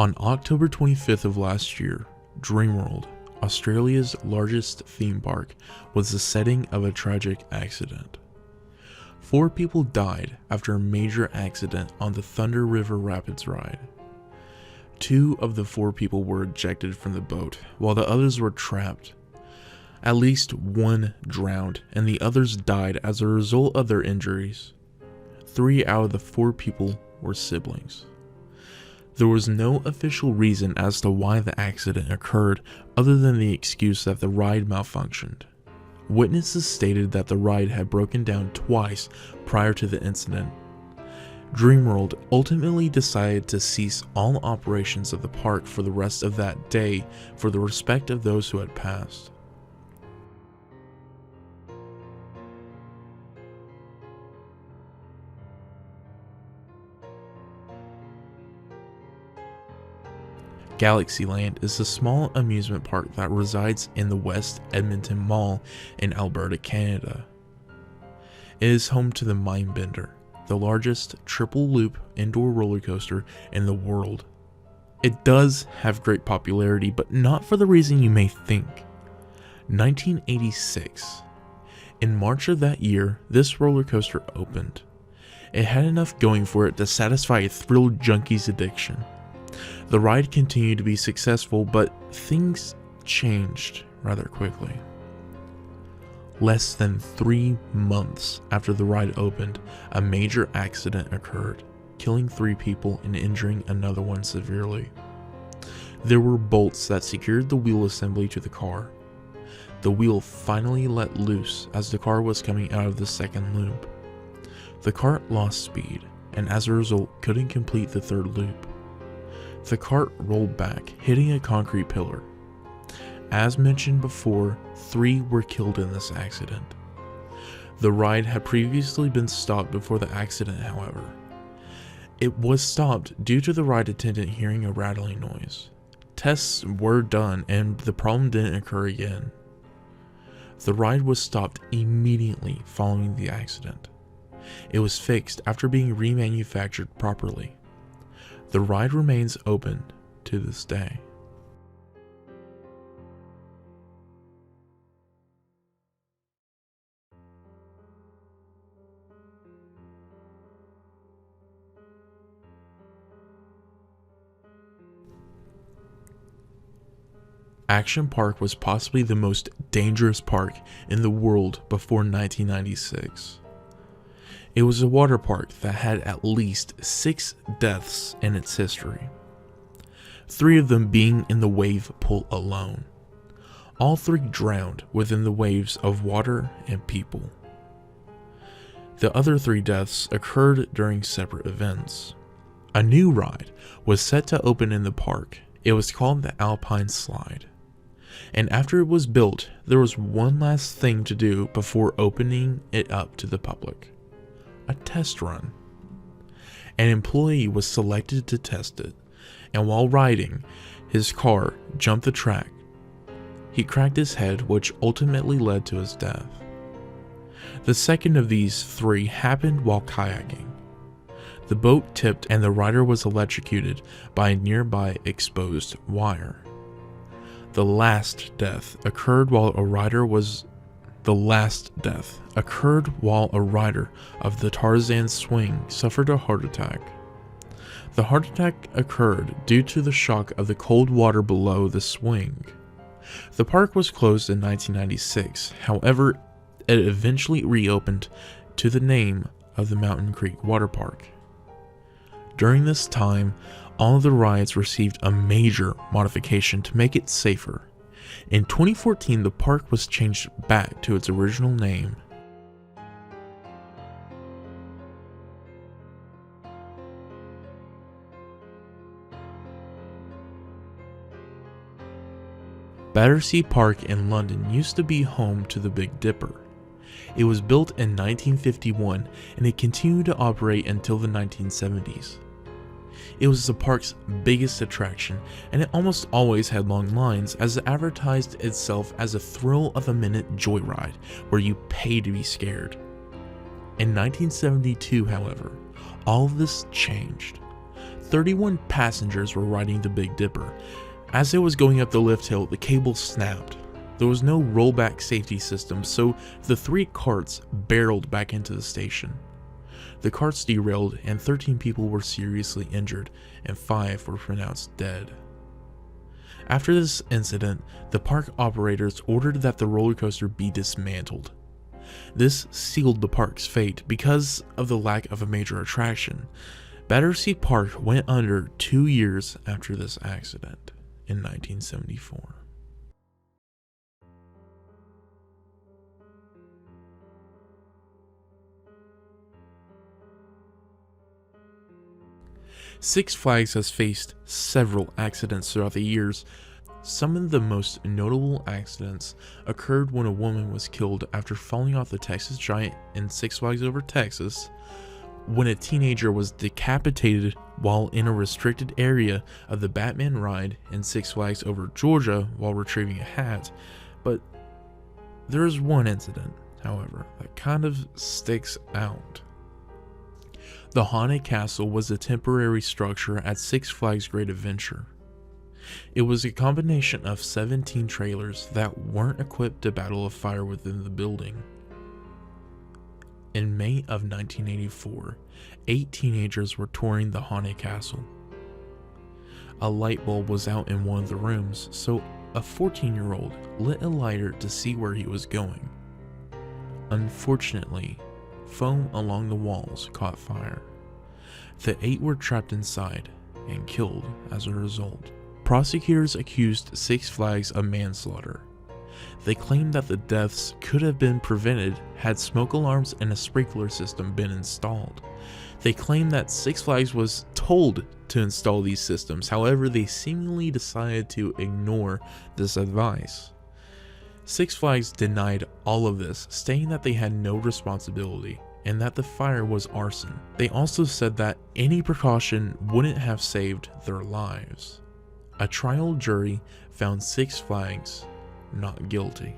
On October 25th of last year, Dreamworld, Australia's largest theme park, was the setting of a tragic accident. 4 people died after a major accident on the Thunder River Rapids ride. 2 of the 4 people were ejected from the boat, while the others were trapped. At least 1 drowned, and the others died as a result of their injuries. 3 out of the 4 people were siblings. There was no official reason as to why the accident occurred other than the excuse that the ride malfunctioned. Witnesses stated that the ride had broken down twice prior to the incident. Dreamworld ultimately decided to cease all operations of the park for the rest of that day for the respect of those who had passed. Galaxyland is a small amusement park that resides in the West Edmonton Mall in Alberta, Canada. It is home to the Mindbender, the largest triple-loop indoor roller coaster in the world. It does have great popularity, but not for the reason you may think. 1986. In March of that year, this roller coaster opened. It had enough going for it to satisfy a thrill junkie's addiction. The ride continued to be successful, but things changed rather quickly. Less than 3 months after the ride opened, a major accident occurred, killing 3 people and injuring another one severely. There were bolts that secured the wheel assembly to the car. The wheel finally let loose as the car was coming out of the second loop. The cart lost speed, and as a result couldn't complete the third loop. The cart rolled back, hitting a concrete pillar. As mentioned before, 3 were killed in this accident. The ride had previously been stopped before the accident, however. It was stopped due to the ride attendant hearing a rattling noise. Tests were done and the problem didn't occur again. The ride was stopped immediately following the accident. It was fixed after being remanufactured properly. The ride remains open to this day. Action Park was possibly the most dangerous park in the world before 1996. It was a water park that had at least 6 deaths in its history, 3 of them being in the wave pool alone. All 3 drowned within the waves of water and people. The other 3 deaths occurred during separate events. A new ride was set to open in the park. It was called the Alpine Slide. And after it was built, there was one last thing to do before opening it up to the public. A test run. An employee was selected to test it, and while riding, his car jumped the track. He cracked his head, which ultimately led to his death. The second of these 3 happened while kayaking. The boat tipped and the rider was electrocuted by a nearby exposed wire. The last death occurred while a rider of the Tarzan swing suffered a heart attack. The heart attack occurred due to the shock of the cold water below the swing. The park was closed in 1996, however, it eventually reopened to the name of the Mountain Creek Water Park. During this time, all of the rides received a major modification to make it safer. In 2014, the park was changed back to its original name. Battersea Park in London used to be home to the Big Dipper. It was built in 1951 and it continued to operate until the 1970s. It was the park's biggest attraction, and it almost always had long lines as it advertised itself as a thrill-of-a-minute joyride where you pay to be scared. In 1972, however, all of this changed. 31 passengers were riding the Big Dipper. As it was going up the lift hill, the cable snapped. There was no rollback safety system, so the 3 carts barreled back into the station. The carts derailed and 13 people were seriously injured and 5 were pronounced dead. After this incident, the park operators ordered that the roller coaster be dismantled. This sealed the park's fate because of the lack of a major attraction. Battersea Park went under 2 years after this accident in 1974. Six Flags has faced several accidents throughout the years. Some of the most notable accidents occurred when a woman was killed after falling off the Texas Giant in Six Flags Over Texas, when a teenager was decapitated while in a restricted area of the Batman ride in Six Flags Over Georgia while retrieving a hat. But there is one incident, however, that kind of sticks out. The Haunted Castle was a temporary structure at Six Flags Great Adventure. It was a combination of 17 trailers that weren't equipped to battle a fire within the building. In May of 1984, 8 teenagers were touring the Haunted Castle. A light bulb was out in one of the rooms, so a 14-year-old lit a lighter to see where he was going. Unfortunately, foam along the walls caught fire. The 8 were trapped inside and killed as a result. Prosecutors accused Six Flags of manslaughter. They claimed that the deaths could have been prevented had smoke alarms and a sprinkler system been installed. They claimed that Six Flags was told to install these systems, however they seemingly decided to ignore this advice. Six Flags denied all of this, stating that they had no responsibility and that the fire was arson. They also said that any precaution wouldn't have saved their lives. A trial jury found Six Flags not guilty.